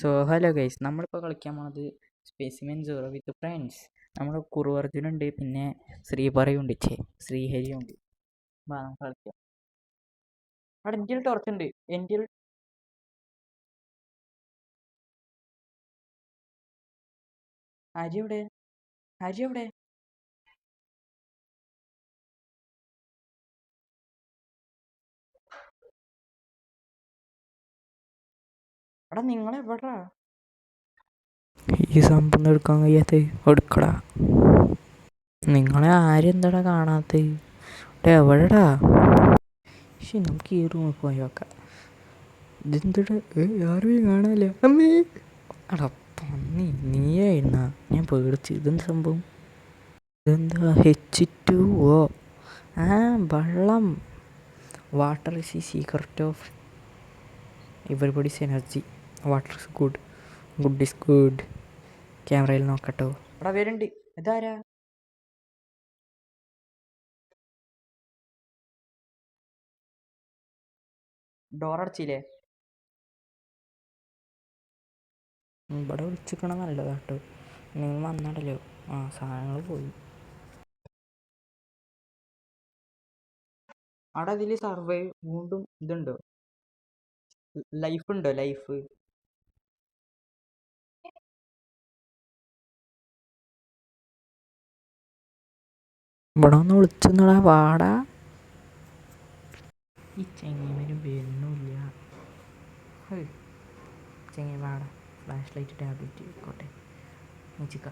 So hello guys, നമ്മളിപ്പോൾ കളിക്കാൻ പോണത് സ്പെസിമെൻ സീറോ വിത്ത് ഫ്രണ്ട്സ്. നമ്മൾ കുറുവർജുനുണ്ട്, പിന്നെ ശ്രീപറയുണ്ട്, ശ്രീഹരിയുണ്ട്. വാ നമുക്ക് കളിക്കാം. അവിടെ എൻ്റെ ടോർച്ചുണ്ട്. എൻ്റെ ഹരി എവിടെ? ഹരി എവിടെ? എടാ നിങ്ങളെവിടാ? ഈ സംഭവം എടുക്കാൻ കഴിയാത്ത എടുക്കടാ. നിങ്ങളെ ആരും എന്താടാ കാണാത്ത? എവിടെടാ? ശരി, നമുക്ക് ഈ റൂമിൽ പോയി നോക്കാം. ഇതെന്തിടാ? ആരും കാണാനില്ല. അമ്മേ, എടാ പന്നി, നീയായിരുന്നാ? ഞാൻ പേടിച്ച്. ഇതെന്ത് സംഭവം? ഇതെന്താ H2O? വെള്ളം. വാട്ടർ ഇസ് ഈ secret of everybody's energy. Water is good, good is good. ക്യാമറയിൽ നോക്കട്ടോ. അവിടെ വരുന്നുണ്ട്. ഇതാരാ? ഡോറടച്ചില്ലേ? ഇവിടെ വിളിച്ചിക്കണ നല്ലതാട്ടോ. നിങ്ങൾ വന്നടല്ലോ. സാധനങ്ങൾ പോയി. അവിടെ ഇതിൽ സർവൈവ് വീണ്ടും ഇതുണ്ടോ? ലൈഫ് ഉണ്ടോ? ലൈഫ് ഇവിടെ ഒന്ന് വിളിച്ചെന്നടാ. വാടാ. ഈ ചെങ്ങന്മാരും വരുന്നില്ല. ചെങ്ങ വാടാ. ഫ്ലാഷ് ലൈറ്റ് ടാബ്ലറ്റ് ആയിക്കോട്ടെ. ചിക്ക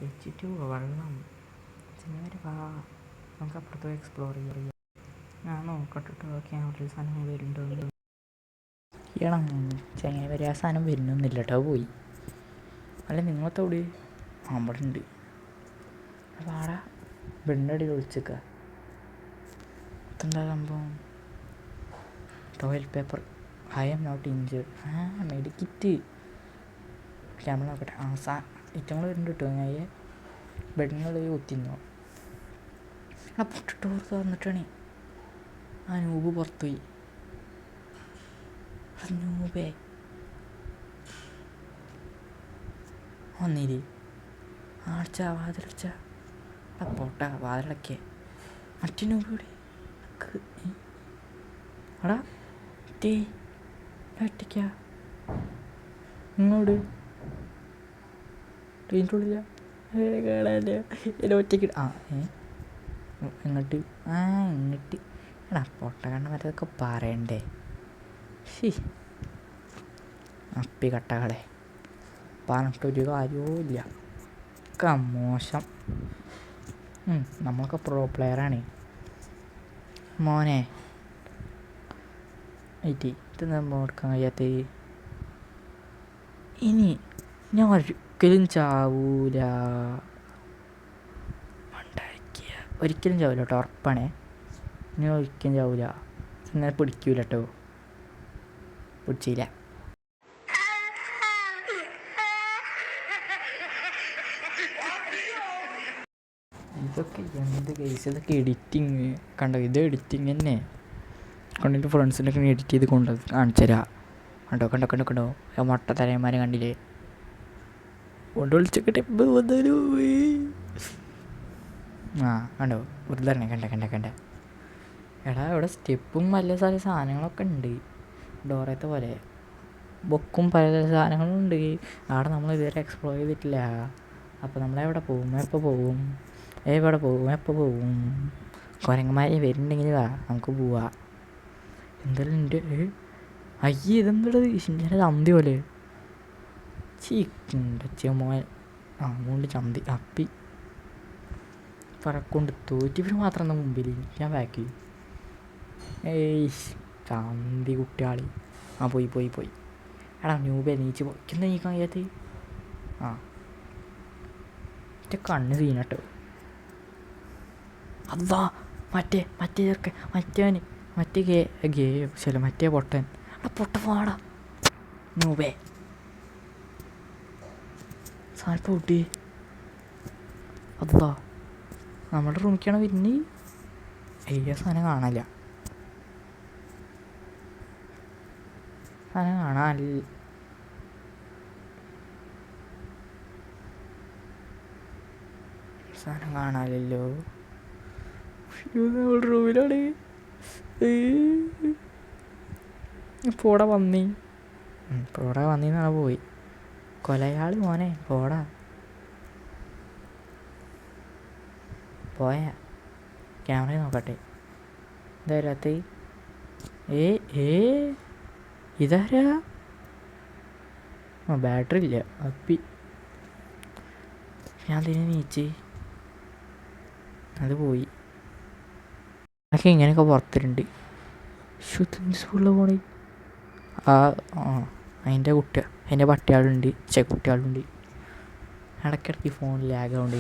H2O വെള്ളം. ചെങ്ങന്മാർ വാ, നമുക്ക് അപ്പുറത്ത് പോയി എക്സ്പ്ലോർ ചെയ്യാം. ഞാൻ നോക്കട്ടെ ക്യാമറയിൽ സാധനം വരുന്നുണ്ടോ. എടാ ചെങ്ങന്മാർ ആ സാധനം വരുന്നൊന്നുമില്ല കേട്ടോ. പോയി. അല്ല നിങ്ങളത്തോട് അവിടെ ഉണ്ട്. വാടാ. ബെണ്ണടി വിളിച്ചേക്ക. എന്താ സംഭവം? Toilet paper. I am not injured. Medkit. Camera നോക്കട്ടെ. ഇറ്റങ്ങൾ വരുന്നുണ്ട് കേട്ടോ. ഞാൻ ബെഡിനുള്ളിൽ കുത്തിന്നോ. പൊട്ടിട്ട് പുറത്ത് വന്നിട്ടാണ് നൂബ് പുറത്തുപോയി. നൂബേ വന്നില്ലേ? അടച്ച വാതിലടച്ച. പൊട്ട വാതിലടക്കേ. മറ്റേ നൂബ് ഇവിടെ. എടാ ടേ ഒറ്റയ്ക്കാ. ഇങ്ങോട്ട് ട്രെയിനിൻ്റെ ഉള്ളില്ല. കാണാല്ലേ എന്നെ ഒറ്റയ്ക്ക്. ഇങ്ങോട്ട് ഇങ്ങോട്ട്. എടാ പൊട്ട കണ്ണ മറ്റതൊക്കെ പറയണ്ടേ. അപ്പി കട്ടകളെ പറഞ്ഞിട്ടൊരു കാര്യവും ഇല്ല. ഒക്കെ മോശം. നമ്മളൊക്കെ പ്രോ പ്ലെയറാണ് മോനെ. ഇത് നമ്മൾ കൊടുക്കാൻ കഴിയാത്ത. ഇനി ഞാൻ ഒരിക്കലും ചാവൂല. ഒരിക്കലും ചാവൂല കേട്ടോ, ഉറപ്പാണേ. ഇനി ഒരിക്കലും ചാവൂല. എന്നാൽ പിടിക്കൂല കേട്ടോ. പിടിച്ചില്ല. ഇതൊക്കെ എന്ത് കേസ്? ഇതൊക്കെ എഡിറ്റിങ് കണ്ടോ? ഇത് എഡിറ്റിങ് തന്നെ. കണ്ടിട്ട് ഫ്രണ്ട്സിനൊക്കെ എഡിറ്റ് ചെയ്ത് കൊണ്ട് കാണിച്ചു തരാം. കണ്ടോ കണ്ടോ കണ്ടോ കണ്ടോ? മൊട്ട തലയന്മാരെ കണ്ടില്ലേ? കൊണ്ട് വിളിച്ചൊക്കെ വന്നാലും കണ്ടോ? വെറുതെ കണ്ട കണ്ട കണ്ട. എടാ ഇവിടെ സ്റ്റെപ്പും പല സാധനങ്ങളൊക്കെ ഉണ്ട്. ഡോറത്തെ പോലെ ബൊക്കും പല സാധനങ്ങളും ഉണ്ട്. അവിടെ നമ്മൾ ഇതുവരെ എക്സ്പ്ലോർ ചെയ്തിട്ടില്ല. അപ്പോൾ നമ്മളെവിടെ പോകും? എപ്പോൾ പോകും? എവിടെ പോകും? എപ്പോൾ പോകും? കുരങ്ങന്മാരെ വരുന്നുണ്ടെങ്കിൽ വാ, നമുക്ക് പോവാ. എന്തായാലും എൻ്റെ അയ്യേ ഇതെന്താ ഇഷിൻ്റെ ചന്തി പോലെ. മോൻ മൂണ്ട് ചന്തി അപ്പി പറക്കൊണ്ട് തോറ്റിവർ മാത്രം എന്താ മുമ്പിൽ? ഞാൻ ബാക്കി. ചന്തി കുട്ടിയാളി. പോയി പോയി പോയി. എടാ ന്യൂബേ നീച്ച് പൊയ്ക്കെന്താ നീക്കാൻ കഴിയാത്ത? കണ്ണ് സീനട്ടോ. അതാ മറ്റേ ചെറുക്കൻ, മറ്റേ ഗേ ചില മറ്റേ പൊട്ടൻ. പൊട്ട പാടാ ന്യൂബേ. സാധനം പൊട്ടി. അതാ നമ്മുടെ റൂമിക്കാണ് പിന്നെ. സാധനം കാണാനില്ല. സാധനം കാണാൻ സാധനം കാണാനല്ലോ. റൂമിലാണ് പോടാ വന്നി. പോടാ വന്നിന്നാണ് പോയി. കൊലയാളി മോനെ പോടാ. പോയാ ക്യാമറ നോക്കട്ടെ. ഇതാരാത്ത ഇതാരാ? ബാറ്ററി ഇല്ല അപ്പി. ഞാൻ തന്നെ നീച്ച് അത് പോയി. അതൊക്കെ ഇങ്ങനെയൊക്കെ പുറത്തിട്ടുണ്ട്. സ്കൂളിൽ പോണേ അതിൻ്റെ അതിൻ്റെ പട്ടിയാളുണ്ട്, കുട്ടികളുണ്ട്. ഇടയ്ക്കിടയ്ക്ക് ഫോൺ ലാഗാവുണ്ട്.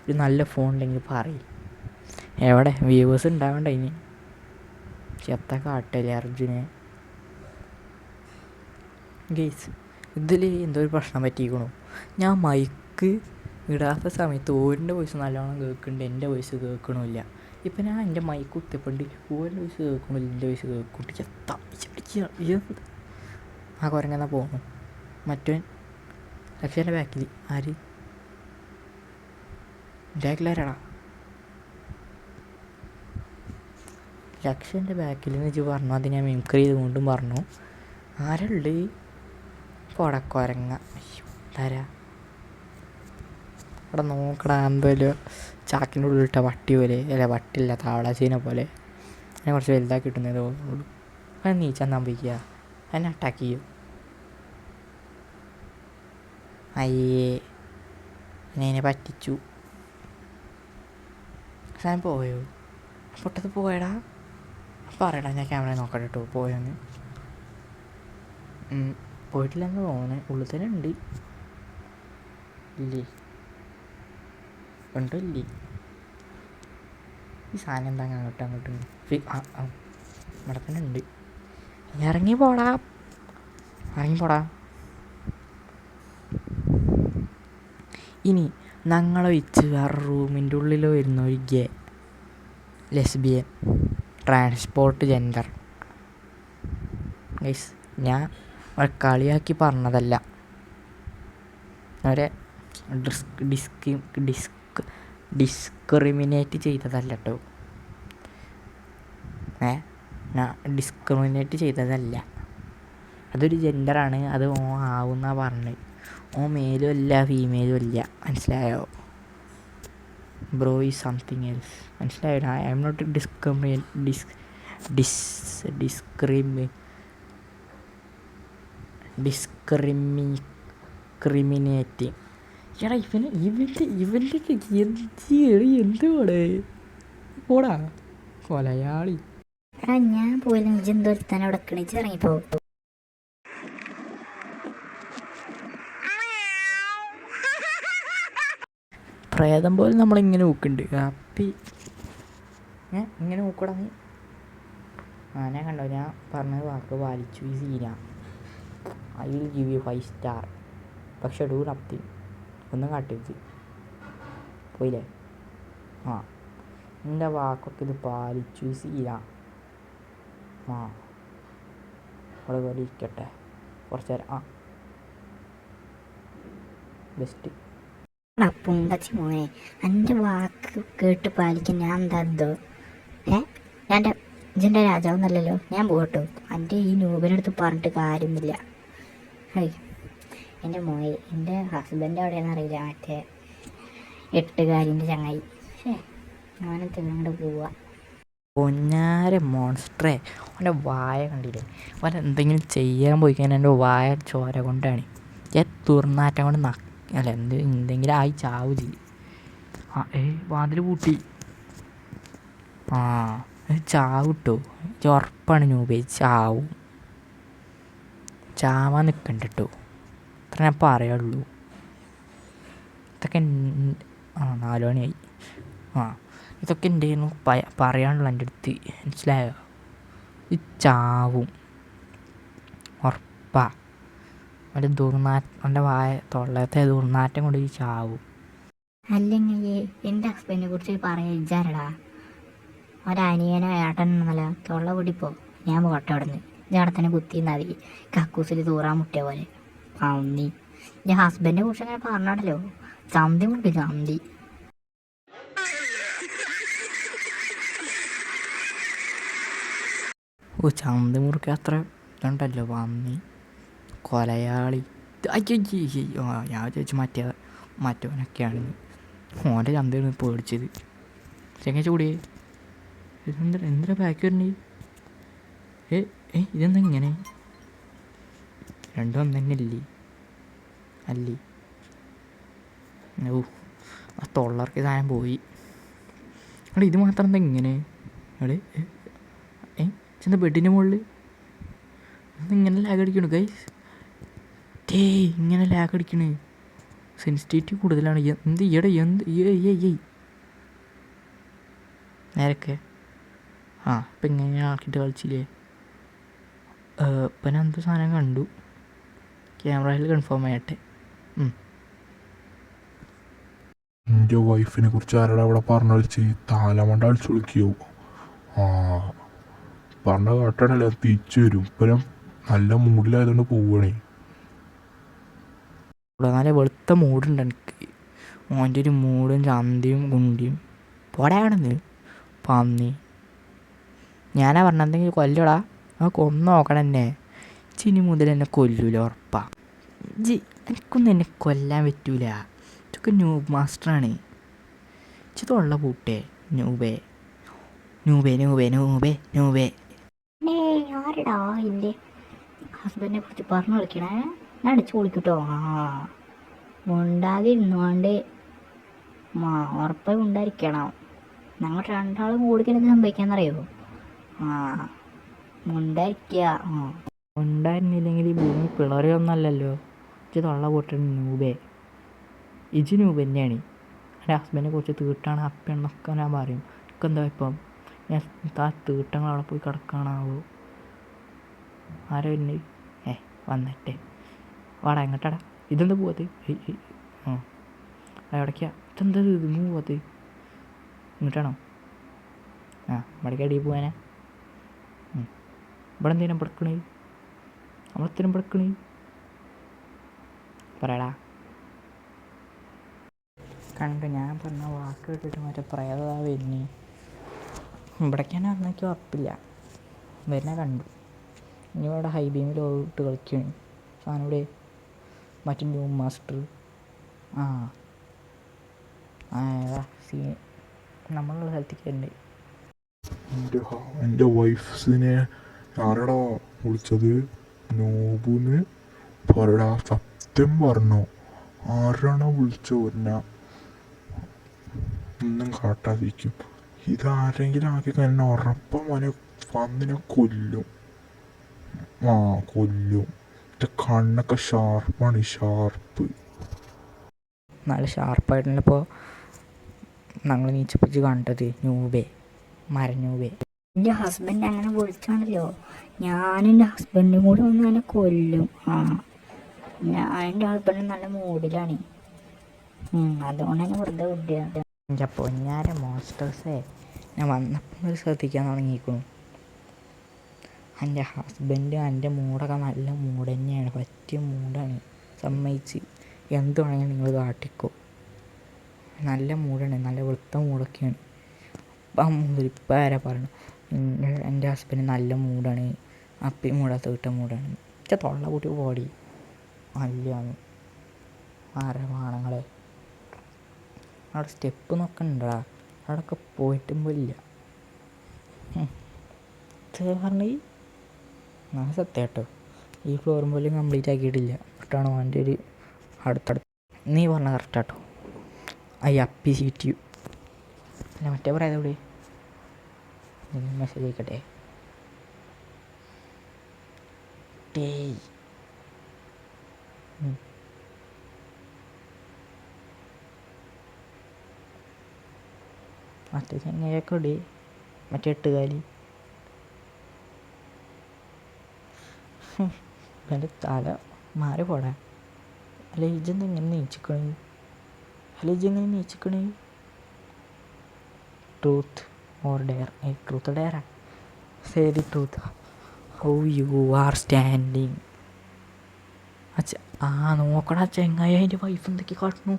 ഒരു നല്ല ഫോൺ ഉണ്ടെങ്കിൽ പറയും. എവിടെ വ്യൂവേഴ്സ് ഉണ്ടാവണ്ട ഇനി. ചെത്ത കാട്ടല്ലേ അർജുനെ. ഗെയ്സ് ഇതിൽ എന്തോ ഒരു പ്രശ്നം പറ്റിയിരിക്കണു. ഞാൻ മൈക്ക് ഇടാത്ത സമയത്ത് ഓരിൻ്റെ വോയിസ് നല്ലോണം കേൾക്കുന്നുണ്ട്, എൻ്റെ വോയിസ് കേൾക്കണമില്ല. ഇപ്പം ഞാൻ എൻ്റെ മൈക്ക് കുത്തിപ്പണ്ട് ഓരിൻ്റെ വോയിസ് കേൾക്കണില്ല, എൻ്റെ വോയിസ് കേൾക്കൂട്ടി ചെത്ത. ആ കുരങ്ങെന്നാ പോകണു. മറ്റവൻ ലക്ഷൻ്റെ ബാക്കിൽ ആര്? ബാക്കിലാരാടാ? ലക്ഷൻ്റെ ബാക്കിൽ എന്ന് വെച്ച് പറഞ്ഞു. അത് ഞാൻ മിമിക്രി ചെയ്തുകൊണ്ടും പറഞ്ഞു. ആരുണ്ട്? കൊടക്കുരങ്ങ തരാ അവിടെ നോക്കടാ. എന്തായാലും ചാക്കിൻ്റെ ഉള്ളിലിട്ട വട്ടി പോലെ, അല്ല വട്ടില്ല താവളാച്ചീനെ പോലെ. ഞാൻ കുറച്ച് വലുതാക്കി കിട്ടുന്നതേ തോന്നുള്ളൂ. അത് നീച്ചാൻ തമ്പിക്കുക എന്നെ അറ്റാക്ക് ചെയ്യും. അയ്യേ എന്നെ പറ്റിച്ചു. സാധനം പോയോ? പൊട്ടത് പോയടാ. പറയടാ, ഞാൻ ക്യാമറ നോക്കട്ടെ കേട്ടോ പോയെന്ന്. പോയിട്ടില്ലെന്ന് തോന്നുന്നു. ഉള്ളിൽ തന്നെ ഉണ്ട്. ഇല്ലേ ഉണ്ടോ? ഇല്ലേ ഈ സാധനം എന്താ അങ്ങോട്ടും ഇവിടെ തന്നെ ഉണ്ട്. ഇറങ്ങിപ്പോടാ. ഇനി ഞങ്ങളൊഴിച്ച് വേറെ റൂമിൻ്റെ ഉള്ളിൽ വരുന്ന ഒരു ഗേ, ലെസ്ബിയൻ, ട്രാൻസ്പോർട്ട് ജെൻഡർ. ഗൈസ് ഞാൻ കളിയാക്കി പറഞ്ഞതല്ല, അവരെ ഡിസ്ക്രിമിനേറ്റ് ചെയ്തതല്ല കേട്ടോ. ഡിസ്ക്രിമിനേറ്റ് ചെയ്തതല്ല. അതൊരു ജെൻഡറാണ്. അത് ആവുന്ന പറഞ്ഞത്. മെയിലും അല്ല ഫീമെയിലും അല്ല. മനസ്സിലായോ? Bro is something else. മനസ്സിലായോ? I am not discriminating. എടാ ഇവൻ്റെ എന്തുവാടേ? പോടാ കൊലയാളി. ഞാൻ പോയില്ല. ഇജെന്തോരുത്താൻ അവിടെ കിണിച്ച് ഇറങ്ങിപ്പോ. പ്രേതം പോലെ നമ്മളിങ്ങനെ നോക്കുന്നുണ്ട്. അപ്പി ഇങ്ങനെ നോക്കൂടാ നീ. ഞാൻ കണ്ടോ, ഞാൻ പറഞ്ഞത് വാക്ക് പാലിച്ചു. ഈ സീന I will give you 5 star. പക്ഷെ ഡൂ നത്തിങ്. ഒന്നും കാട്ടരുത്. പോയില്ലേ? എൻ്റെ വാക്കൊക്കെ ഇത് പാലിച്ചു സീന. അവിടെ പോലെ ഇരിക്കട്ടെ കുറച്ച് നേരം. ബെസ്റ്റ് പുണ്ടച്ചി മോനെ, എൻ്റെ വാക്ക് കേട്ട് പാലിക്കാൻ ഞാൻ എന്താ ഞാൻ ഇജൻ്റെ രാജാവെന്നല്ലല്ലോ. ഞാൻ പോകട്ടോ. എൻ്റെ ഈ നൂബിനടുത്ത് പറഞ്ഞിട്ട് കാര്യമൊന്നുമില്ല. എൻ്റെ മോയെ, എൻ്റെ ഹസ്ബൻഡ് എവിടെയാണെന്ന് അറിയില്ല. മറ്റേ 8 ചങ്ങായി. ഞാനത്തെ അങ്ങോട്ട് പോവുക. പൊന്നാര മോൺസ്റ്ററേ, അവൻ്റെ വായ കണ്ടില്ലേ? അവൻ എന്തെങ്കിലും ചെയ്യാൻ പോയി കഴിഞ്ഞാൽ എൻ്റെ വായ ചോര കൊണ്ടാണ്. തുറന്നാറ്റം കൊണ്ട് അല്ല എന്തെങ്കിലും ആയി ചാവു ചെയ്യും. വാതിൽ പൂട്ടി. ചാവിട്ടോ. ഉറപ്പാണ് നൂബേ ചാവും. ചാവാൻ നിൽക്കണ്ട കേട്ടോ. അത്ര ഞാൻ പറയുള്ളൂ. ഇതൊക്കെ 4 മണിയായി. ഇതൊക്കെ എൻ്റെ പറയാനുള്ള എൻ്റെ അടുത്ത്. മനസ്സിലായോ? ഈ ചാവും ഉറപ്പാ. അവൻ്റെ വായ തൊള്ളത്തെ ദുർനാറ്റം കൊണ്ട് ഈ ചാവും. അല്ലെങ്കിൽ എൻ്റെ ഹസ്ബൻഡിനെ കുറിച്ച് പറയാൻ ഇജാരടാ. ഒരനിയനോ ഏട്ടനൊന്നുമല്ല. തൊള്ള കൂടിപ്പോ. ഞാൻ പോട്ടെ അവിടെ നിന്ന്. ഞാൻ അവിടെ തന്നെ കുത്തി നരി കക്കൂസിൽ തൂറാൻ മുട്ടിയ പോലെ പന്നി. എൻ്റെ ഹസ്ബൻഡിനെ കുറിച്ച് അങ്ങനെ പറഞ്ഞാണല്ലോ, ചന്തി മുട്ടി ചന്തി. ഓ ചന്തി മുറുക്കി അത്ര ഇതുണ്ടല്ലോ പന്നി കൊലയാളി. അയ്യോ ഞാൻ ചോദിച്ചു മറ്റവനൊക്കെയാണ് ഓൻ്റെ ചന്തയാണ് പേടിച്ചത്. ചെങ്ങ ചൂടിയേ എന്തിനാ ബാക്ക് വരണേ? ഇതെന്താ ഇങ്ങനെ? രണ്ടും ഒന്നു തന്നെ അല്ലേ? ഓ ആ തൊള്ളർക്ക് സാധനം പോയി. അവിടെ ഇത് മാത്രം എന്താ ഇങ്ങനെ? അവിടെ ചെന്ത ബെഡിൻ്റെ മുകളിൽ ഇങ്ങനെ ലാഗ് അടിക്കണു ഗൈസ്. ഇങ്ങനെ ലാഗ് അടിക്കണ്. സെൻസിറ്റിവിറ്റി കൂടുതലാണ്. എന്ത് ഏയ് നേരൊക്കെ ഇപ്പം ഇങ്ങനെ ആക്കിയിട്ട് കളിച്ചില്ലേ? ഇപ്പം ഞാൻ എന്ത് സാധനം കണ്ടു. ക്യാമറയിൽ കൺഫേം ആയിട്ടെ. എൻ്റെ വൈഫിനെ കുറിച്ച് ആരോടാ അവിടെ പറഞ്ഞു കളിച്ച് താലമണ്ട അടിച്ചു വിളിക്കോ? പറഞ്ഞ കേട്ടണല്ലേ തിരിച്ചു വരും. ഇപ്പം നല്ല മൂഡിലായതുകൊണ്ട് പോവുകയാണേ. ഇവിടെ നല്ല വെളുത്ത മൂടുണ്ട് എനിക്ക്. ഓൻ്റെ ഒരു മൂടും ചന്തിയും കുണ്ടിയും പോടാണെന്ന് പന്നി. ഞാനാ പറഞ്ഞ എന്തെങ്കിലും കൊല്ലടാ, കൊന്നു നോക്കണം എന്നെ. ചിനി മുതൽ എന്നെ കൊല്ലൂല ഉറപ്പാ. എനിക്കൊന്നും എന്നെ കൊല്ലാൻ പറ്റൂല. ഇതൊക്കെ ന്യൂബ് മാസ്റ്ററാണ്. തൊള്ള പൂട്ടേ നൂബേ. ആരടാ എൻ്റെ ഹസ്ബൻഡിനെ കുറിച്ച് പറഞ്ഞു വിളിക്കണേ? ഞാൻ അടിച്ചു വിളിക്കട്ടോ. മുണ്ടാതിരുന്നോണ്ട് ഉറപ്പായി ഉണ്ടായിരിക്കണം. ഞങ്ങൾ രണ്ടാളും കൂടിക്കണത് സംഭവിക്കാന്നറിയോ? മുണ്ടായിരിക്കുക. ഉണ്ടായിരുന്നില്ലെങ്കിൽ ഈ ഭൂമി പിളറിയൊന്നല്ലല്ലോ. തൊള്ള പൂട്ടൻ നൂബേ. നൂബ് തന്നെയാണ്. എൻ്റെ ഹസ്ബൻഡിനെ കുറിച്ച് തീട്ടാണ് അപ്പയെന്നൊക്കെ ഞാൻ പറയും. എനിക്ക് എന്താ ഇപ്പം ഞാൻ തീട്ടങ്ങൾ അവിടെ പോയി കിടക്കാണാവോ? ആരാ പിന്നെ വന്നിട്ടേ വാടാ എങ്ങോട്ടാടാ? ഇതെന്താ പോവാത്? എവിടേക്കാ? ഇതെന്താ ഇതൊന്നും പോവാത്? ഇങ്ങോട്ടാണോ? ഇവിടേക്ക് അടിയിൽ പോവാനാ? ഇവിടെ എന്തേലും പിടക്കണേ? നമ്മളെത്തേനും പിടക്കണേ? പറയടാ. കണ്ട് ഞാൻ പറഞ്ഞ വാക്ക് കേട്ടിട്ട് മറ്റേ പ്രേത വരുന്നേ. ഇവിടേക്കാണ് അന്നേക്കും ഉറപ്പില്ല. വരുന്ന കണ്ടു. ഇനി ഇവിടെ ഹൈ ബീമിൽ ഇട്ട് കളിക്കുകയാണ് സാധനം. ഇവിടെ മറ്റേ ന്യൂ മാസ്റ്റർ സീൻ നമ്മളുള്ള സ്ഥലത്തേക്ക് ഉണ്ട്. എൻ്റെ വൈഫിനെ ആരാടാ വിളിച്ചത്? നോബുന്ന് പറയടാ, സത്യം പറഞ്ഞോ? ആരാണോ വിളിച്ചോന്നാ ഒന്നും കാട്ടാതിരിക്കും. ഇതാരെങ്കിലും ആക്കി തന്നെ ഉറപ്പം മോനെ വന്നിനെ കൊല്ലും. കൊല്ലും. എൻ്റെ കണ്ണൊക്കെ ഷാർപ്പാണ്. ഷാർപ്പ് നല്ല ഷാർപ്പായിട്ടുള്ളപ്പോൾ ഞങ്ങൾ നീച്ചപ്പിച്ച് കണ്ടത് നൂബേ, മരനൂബേ. എൻ്റെ ഹസ്ബൻഡ് അങ്ങനെ വിളിച്ചാണല്ലോ, ഞാനും എൻ്റെ ഹസ്ബൻഡും കൂടി ഒന്ന് അങ്ങനെ കൊല്ലും. ഞാൻ എൻ്റെ ഹസ്ബൻഡ് നല്ല മൂഡിലാണ്. അതുകൊണ്ട് തന്നെ വെറുതെ വിടുക. എൻ്റെ പൊന്നാര മോൺസ്റ്റേഴ്സേ, ഞാൻ വന്നപ്പോൾ ശ്രദ്ധിക്കാൻ തുടങ്ങിയിരിക്കുന്നു. എൻ്റെ ഹസ്ബൻഡ് എൻ്റെ മൂടൊക്കെ നല്ല മൂഡ് തന്നെയാണ്. പറ്റിയ മൂടാണ്. സമ്മതിച്ച് എന്ത് വേണമെങ്കിലും നിങ്ങൾ കാട്ടിക്കോ. നല്ല മൂടാണ്. നല്ല വെളുത്ത മൂടൊക്കെയാണ്. അപ്പം ഇപ്പം ആരാ പറയണം എൻ്റെ ഹസ്ബൻഡ് നല്ല മൂടാണ്, അപ്പി മൂടാത്ത കിട്ട മൂടാണ്? തൊള്ള കൂട്ടി പോടി അല്ലാന്ന്. ആരെ വാണങ്ങളെ അവിടെ സ്റ്റെപ്പ് നോക്കണ്ടാ? അവിടെയൊക്കെ പോയിട്ടുമ്പോൾ ഇല്ല പറഞ്ഞ ഞാൻ സത്യം കേട്ടോ. ഈ ഫ്ലോറും പോലും കംപ്ലീറ്റ് ആക്കിയിട്ടില്ല. എന്നിട്ടാണോ എൻ്റെ ഒരു അടുത്തടുത്ത് നീ പറഞ്ഞ കറക്റ്റാട്ടോ. അപ്പി സീറ്റ് അല്ല മറ്റേ പറയാതെ ഇവിടെ മെസ്സേജ് അയക്കട്ടെ. മറ്റേ ചെങ്ങയൊക്കെ ഇടേ മറ്റേ എട്ടുകാലി. എൻ്റെ തല മാറി പോടാ. അല്ല ഇജെന്താ ഇങ്ങനെ നീച്ചിക്കണേ? Truth or dare? ട്രൂത്ത് ഡെയറാ? Say the truth. How you are standing. ആ നോക്കടാ ചെങ്ങായി, അതിൻ്റെ വൈഫ് എന്തൊക്കെ കാട്ടണു.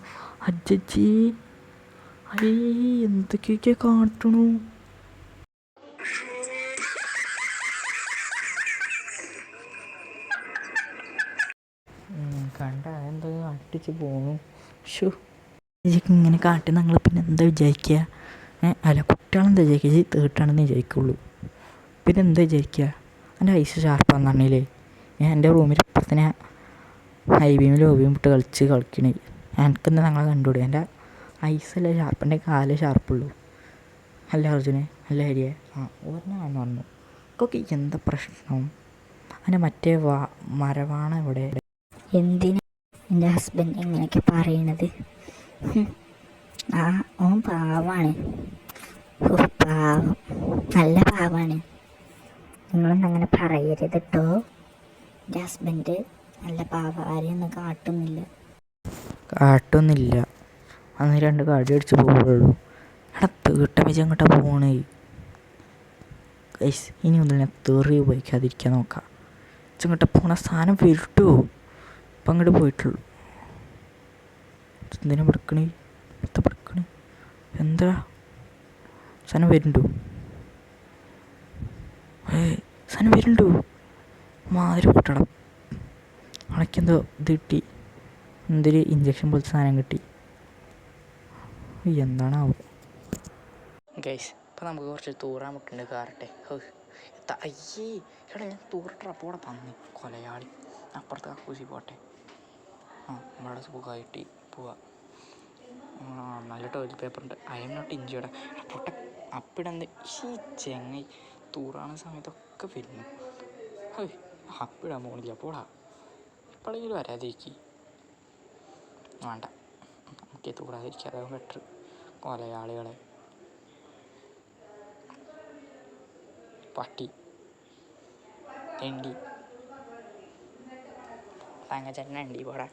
അജ്ജി അയ്യേ എന്തൊക്കെയൊക്കെ കാട്ടണു. കണ്ട എന്താ അടിച്ച് പോണു. ഷോ ഇങ്ങനെ കാട്ടി നിങ്ങൾ പിന്നെ എന്താ വിചാരിക്കുക? അല്ല കുട്ടികളെന്താ വിചാരിക്കുക? ഇത് തേട്ടാണെന്ന് വിചാരിക്കുള്ളൂ. പിന്നെ എന്താ വിചാരിക്കുക? എൻ്റെ ഐസ് ഷാർപ്പാന്ന് പറഞ്ഞില്ലേ? എൻ്റെ റൂമിൽ ഇപ്പത്തന്നെ ഹൈ ബീമിൽ ലോ ബീം ഇട്ട് കളിക്കണേ. എനിക്കെന്താ ഞങ്ങളെ കണ്ടുകൂടി? എൻ്റെ ഐസല്ലേ ഷാർപ്പ്, എൻ്റെ കാലേ ഷാർപ്പുള്ളൂ. അല്ല അർജുനെ, അല്ല ഹരിയെ, ഒരെണ്ണാന്ന് പറഞ്ഞു. ഒക്കെ എന്താ പ്രശ്നം? അതിൻ്റെ മറ്റേ മരവാണ ഇവിടെ. എന്തിനാ എൻ്റെ ഹസ്ബൻഡ് ഇങ്ങനെയൊക്കെ പറയണത്? ഓൻ പാവാണ്. പാവം, നല്ല പാവാണ്. നിങ്ങളൊന്നും അങ്ങനെ പറയരുത് കേട്ടോ. എൻ്റെ ഹസ്ബൻഡ് നല്ല പാവ, ആരെയൊന്നും കാട്ടൊന്നുമില്ല. അന്ന് 2 കടി അടിച്ച് പോവുള്ളൂ. എടാ തീട്ട വെച്ച് അങ്ങോട്ടാ പോണേ. ഗൈസ് ഇനി ഒന്നും ഞാൻ തെറി ഉപയോഗിക്കാതിരിക്കാൻ നോക്കാം. ഇങ്ങോട്ട് പോണ സാധനം വരട്ടോ. ഇപ്പം അങ്ങോട്ട് പോയിട്ടുള്ളൂ. എന്തിനാ പിടിക്കണേ? എന്താ സാധനം വരുന്നുണ്ടോ? സാധനം വരുന്നുണ്ടോ? മാതിരി പൊട്ടണം. അണക്കെന്തോ ഇത് കിട്ടി, എന്തൊരു ഇഞ്ചക്ഷൻ പോലത്തെ സാധനം കിട്ടി. എന്താണാവും. ഗൈസ് ഇപ്പം നമുക്ക് കുറച്ച് തൂറാൻ മുട്ടുണ്ട് കയറട്ടെ. അയ്യേ എടാ ഞാൻ തൂറിട്ടാ പോടെ പന്നി കൊലയാളി. അപ്പുറത്ത് കക്കൂസി പോട്ടെ. നമ്മളവിടെ സുഖമായിട്ട് പോവാ. നല്ല ടോയ്ലറ്റ് പേപ്പർ ഉണ്ട്. I am not injured. പൊട്ട അപ്പിടെന്ത് ഈ ചെങ്ങൈ തൂറാണ സമയത്തൊക്കെ വരുന്നു. അപ്പിടാൻ പോണില്ല പോടാ. എപ്പോഴെങ്കിലും വരാതിരിക്കി. വേണ്ട, നമുക്ക് തൂറാതിരിക്കാതെ ബെറ്റർ. കൊലയാളികളെ പട്ടി എണ്ടി തങ്ങച്ചേട്ടൻ എണ്ടി പോടാ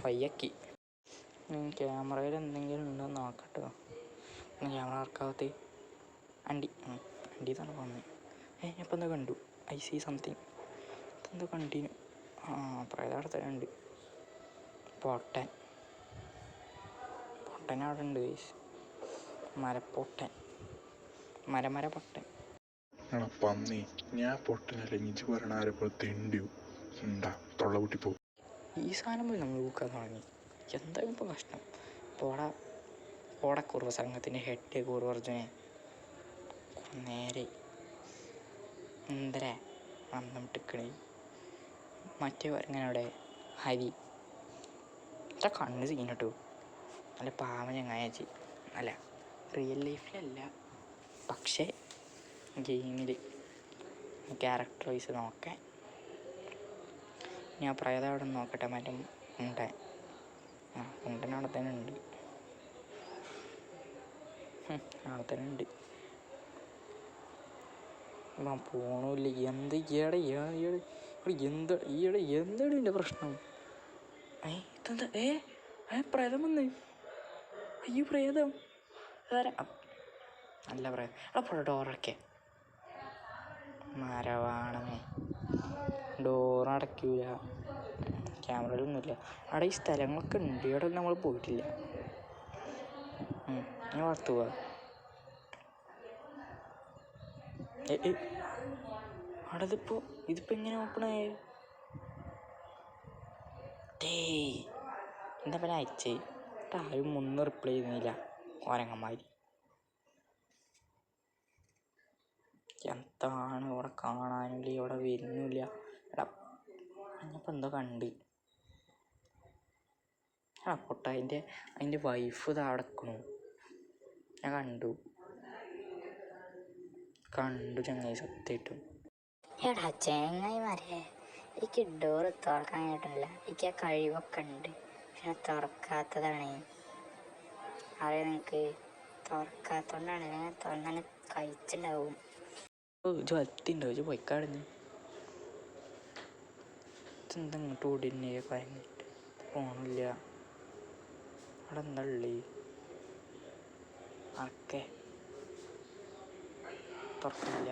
പയ്യക്കി. ക്യാമറയിൽ എന്തെങ്കിലും ഉണ്ടോ നോക്കട്ടോ. ക്യാമറ ആർക്കാവത്ത് അണ്ടി തന്നെ വന്നു. ഇപ്പം എന്താ കണ്ടു? I C something. ഇതെന്തോ കണ്ടിന്യൂ. പ്രേതവിടെ തന്നെ ഉണ്ട്. പൊട്ടൻ അവിടെ ഉണ്ട്. മരപ്പൊട്ടൻ, മര പൊട്ടൻ. പന്നി ഞാൻ പൊട്ടനല്ലെങ്കിൽ ഇഞ്ചി പറയണ ആരെപ്പോലെ തെണ്ടിയോ ഉണ്ടാ തൊള്ള കൂട്ടി പോകും. ഈ സാധനം പോയി നമ്മൾ ഊക്കാൻ തുടങ്ങി. എന്തായാലും ഇപ്പോൾ കഷ്ടം. ഓടക്കുറവ് സംഘത്തിൻ്റെ ഹെഡ് കുറവർജനെ നേരെ എന്തരാ അന്നിട്ടിക്കണേ. മറ്റേ ഇങ്ങനെ അവിടെ ഹരി കണ്ണ് സീനിട്ടു. നല്ല പാവം ചങ്ങായച്ചി. അല്ല റിയൽ ലൈഫിലല്ല, പക്ഷേ ഗെയിമിൽ ക്യാരക്ടർ വൈസ് നോക്കാൻ. ഞാൻ പ്രേതം അവിടെ നോക്കട്ടെ. മറ്റേ മുണ്ടൻ മുണ്ടൻ അവിടെ തന്നെ ഉണ്ട്. അവിടെ തന്നെ ഉണ്ട്. പോണില്ല. എന്ത് എന്താണ് എൻ്റെ പ്രശ്നം? ഇതെന്താ? പ്രേതം വന്ന്. അയ്യോ പ്രേതം നല്ല പ്രേതം. അപ്പോൾ ഡോറടയ്ക്കേ. മരവാണമേ ഡോറടയ്ക്കൂല. ക്യാമറയിലൊന്നുമില്ല. അവിടെ ഈ സ്ഥലങ്ങളൊക്കെ ഉണ്ട്. ഇവിടെ നമ്മൾ പോയിട്ടില്ല. ഞാൻ വളർത്തു പോവാ. അവിടെ ഇതിപ്പോൾ എങ്ങനെ ഓപ്പണായ? എന്താ പിന്നെ അയച്ചേ? ആരും ഒന്നും റിപ്ലൈ ചെയ്യുന്നില്ല. ഓരങ്ങന്മാർ എന്താണ് ഇവിടെ കാണാനില്ല, ഇവിടെ വരുന്നില്ല. എടാ ഞാനിപ്പോൾ എന്തോ കണ്ട്. പൊട്ട അതിൻ്റെ വൈഫ് ഇതാ അടക്കണു. ഞാൻ കണ്ടു ചങ്ങായി സത്യമായിട്ടും. എടാ ചെങ്ങായിമാരെ, എനിക്ക് ഡോറ് തുറക്കാൻ കിട്ടുന്നില്ല. എനിക്ക് ആ കഴിവൊക്കെ ഉണ്ട്, പക്ഷെ തുറക്കാത്തതാണ്. അറിയാം നിങ്ങൾക്ക്, തുറക്കാത്തോണ്ടാണ്. ഞാൻ തുറന്നാണ് കഴിച്ചിട്ടുണ്ടാവും. വലത്തിണ്ടാവും പൊയ്ക്കാടുന്ന്. എന്താ ഇങ്ങോട്ട് ഓടിന്നെ കഴിഞ്ഞിട്ട് പോണില്ല. അവിടെ എന്താ ഉള്ളി അടക്കേ തുറക്കില്ല.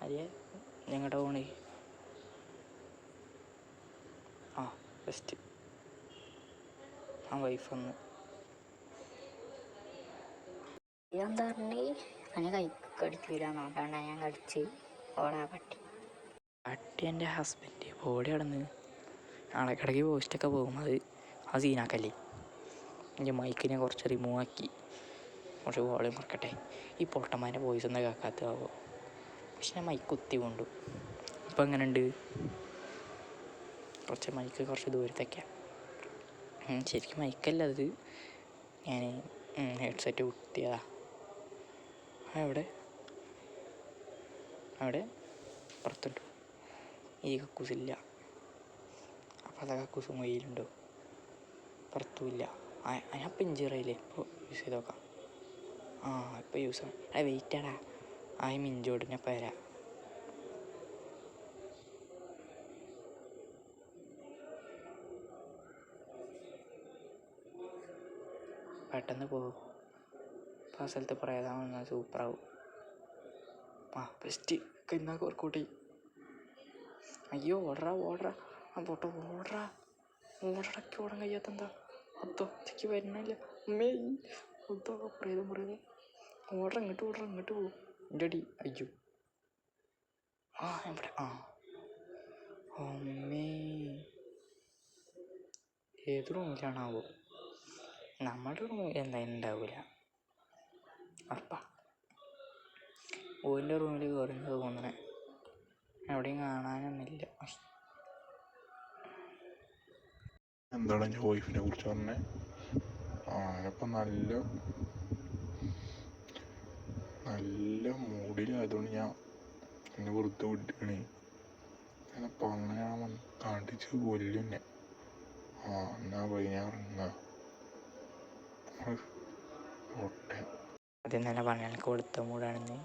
അരിയെ ഞങ്ങളുടെ പോണേ. ആ ബെസ്റ്റ്. ആ വൈഫ് വന്ന്. എന്താ പറഞ്ഞേ? അങ്ങനെ കടിക്കൂല നോക്കണ്ട, ഞാൻ കടിച്ച് ഓടാ പട്ടി. പട്ടി എൻ്റെ ഹസ്ബൻഡ് ബോഡി കടന്ന് ഇടയ്ക്കിടയ്ക്ക് പോസ്റ്റൊക്കെ പോകും. അത് സീനാക്കല്ലേ. എൻ്റെ മൈക്കിനെ കുറച്ച് റിമൂവ് ആക്കി കുറച്ച് വോളിയം കുറക്കട്ടെ. ഈ പൊട്ടന്മാരുടെ വോയിസ് ഒന്നും കേൾക്കാത്തതാവോ. പക്ഷെ ഞാൻ മൈക്ക് കുത്തി കൊണ്ടു. ഇപ്പം എങ്ങനെയുണ്ട്? കുറച്ച് മൈക്ക് കുറച്ച് ദൂരത്തേക്കാണ്. ശരിക്കും മൈക്കല്ല അത്, ഞാൻ ഹെഡ്സെറ്റ് കുത്തിയതാ. അവിടെ പുറത്തുണ്ട്. ഈ കക്കൂസില്ല. അപ്പോൾ അതാ കക്കൂസ് മൊയിലുണ്ടോ? പുറത്തുമില്ല. ഞാൻ പിഞ്ചിറയില്ലേ, ഇപ്പോൾ യൂസ് ചെയ്ത് നോക്കാം. ആ ഇപ്പോൾ യൂസ് ആണ്. വെയിറ്റാടാ, മിഞ്ചോടിനെ പേരാ. പെട്ടെന്ന് പോകും. അപ്പോൾ ആ സ്ഥലത്ത് പ്രേതം വന്നാൽ സൂപ്പറാവും. ആ ബെസ്റ്റ്. എന്നാ വർക്കൗട്ട്. അയ്യോ ഓടറാ ആ പൊട്ട ഓടടക്കി ഓടാൻ കഴിയാത്തെന്താ? അതോ ചെക്ക് വരുന്നില്ല. അമ്മേ അതോ പ്രേതം ഓടറ ഇങ്ങോട്ട് പോകും. എൻ്റെ അടി. അയ്യോ എവിടെ? അമ്മേ ഏത് റൂമിലാണാവോ? നമ്മുടെ റൂമിൽ എന്തായാലും ഉണ്ടാവില്ല, ഉറപ്പാ. ഓൻ്റെ റൂമിൽ കയറുന്നത് തോന്നണേ. എവിടെയും കാണാനൊന്നുമില്ല. എന്താണ് എൻ്റെ വൈഫിനെ കുറിച്ച് പറഞ്ഞേ? ഇപ്പം നല്ല മൂഡിലായതുകൊണ്ട് ഞാൻ എന്നെ വെറുതെ വിട്ടിക്കണേ. അപ്പം അങ്ങനെ ഞാൻ കാണിച്ച് കൊല്ലുന്നെ. എന്നാ പോയി ഞാൻ ഇറങ്ങാം. ആദ്യം തന്നെ പറഞ്ഞ എനിക്ക് കൊടുത്ത മൂടാണെന്ന്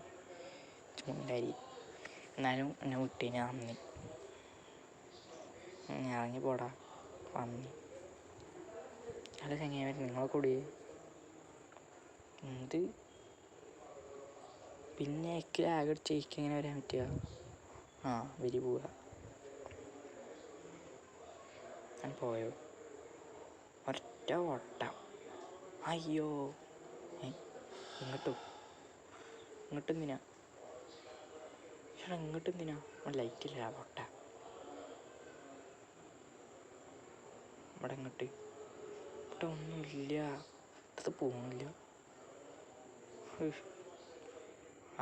ചൂണ്ടായി. എന്നാലും എന്നെ വിട്ടീന് നന്ദി. ഇറങ്ങി പോടാ പന്നി. അല്ല ചങ്ങായി, നിങ്ങളെ കൂടി എന്ത് പിന്നെ എനിക്ക് ആകെ ചേക്ക് എങ്ങനെ വരാൻ പറ്റുക? വരി പോവുക. ഞാൻ പോയോ? ഒറ്റ ഓട്ടം. അയ്യോ ഇങ്ങോട്ടെന്തിനാ ലൈറ്റില്ല പൊട്ട. ഇവിടെ ഇങ്ങോട്ട് ഒന്നുമില്ല. ഇത് പോകുന്നില്ല.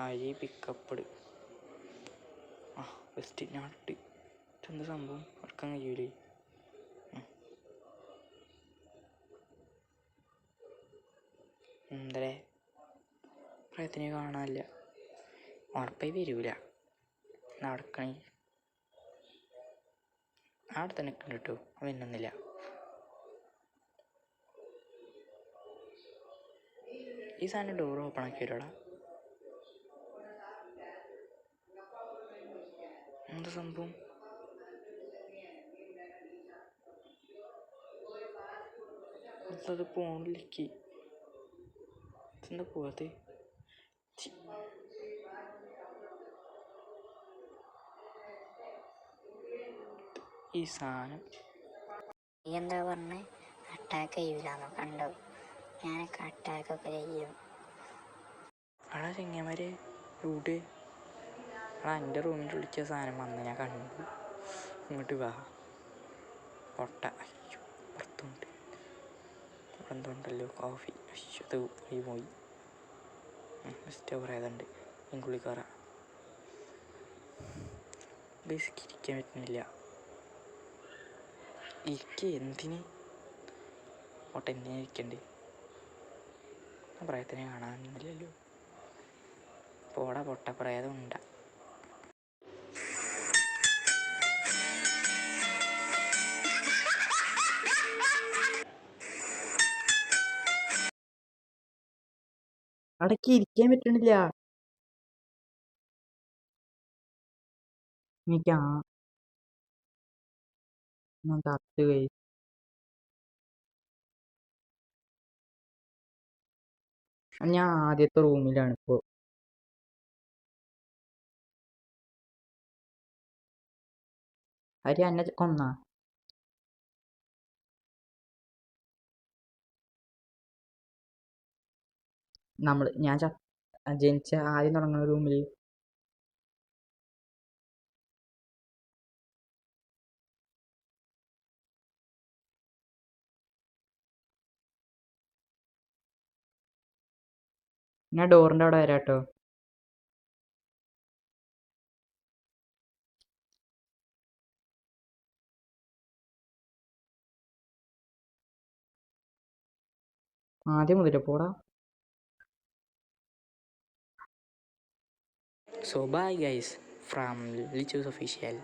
അരി പിക്കപ്പ് ബെസ്റ്റ്. ഞാനിട്ട് ഇതെന്താ സംഭവം? എടുക്കാൻ കഴിയൂലേ? എന്തേ പ്രയത്തിനെ കാണാനില്ല. ഉറപ്പായി വരൂല. നടക്കണേ അവിടെ തന്നെ നിൽക്കണ്ട കേട്ടോ. അവനൊന്നില്ല. ഈ സാധനം ഡോർ ഓപ്പൺ ആക്കി വരൂടാ. എന്താ സംഭവം? അത് പോണില്ലേക്ക്. ഇതെന്താ പോവാതെ? ഈ സാധനം നീ എന്താ പറഞ്ഞേ? അറ്റാക്ക് ചെയ്യൂലെന്നോ? കണ്ടോ, ഞാനൊക്കെ അറ്റാക്കൊക്കെ ചെയ്യും. അവിടെ ചെങ്ങന്മാരെ ഇവിടെ എൻ്റെ റൂമിൽ വിളിച്ച സാധനം വന്ന് ഞാൻ കണ്ടു. ഇങ്ങോട്ട് വാ പൊട്ട. അയ്യോ പുറത്തുണ്ട്. എന്തുണ്ടല്ലോ കോഫി. അയ്യോ അത് പോയി. ഫസ്റ്റ് പറയാതുണ്ട്. ഇൻകുള്ളിക്കറ ബേസിക്ക് ഇരിക്കാൻ പറ്റുന്നില്ല. എന്തിന് പൊട്ട എന്തിനാ ഇരിക്കണ്ടേ? പ്രയത്തിനെ കാണാനൊന്നുമില്ലല്ലോ. പോടാ പൊട്ട, പ്രേതം ഉണ്ടാ. അടക്കി ഇരിക്കാൻ പറ്റണില്ല. എനിക്ക് തത്ത് കൈ. ഞാൻ ആദ്യത്തെ റൂമിലാണ് ഇപ്പോൾ. അവര് എന്നെ കൊന്നാ? ഞാൻ ജനിച്ച ആദ്യം തുടങ്ങുന്ന റൂമിൽ ഞാൻ ഡോറിൻ്റെ അവിടെ വരാട്ടോ. ആദ്യം മുതലേ പോടാ. So bye guys from Lichus Official.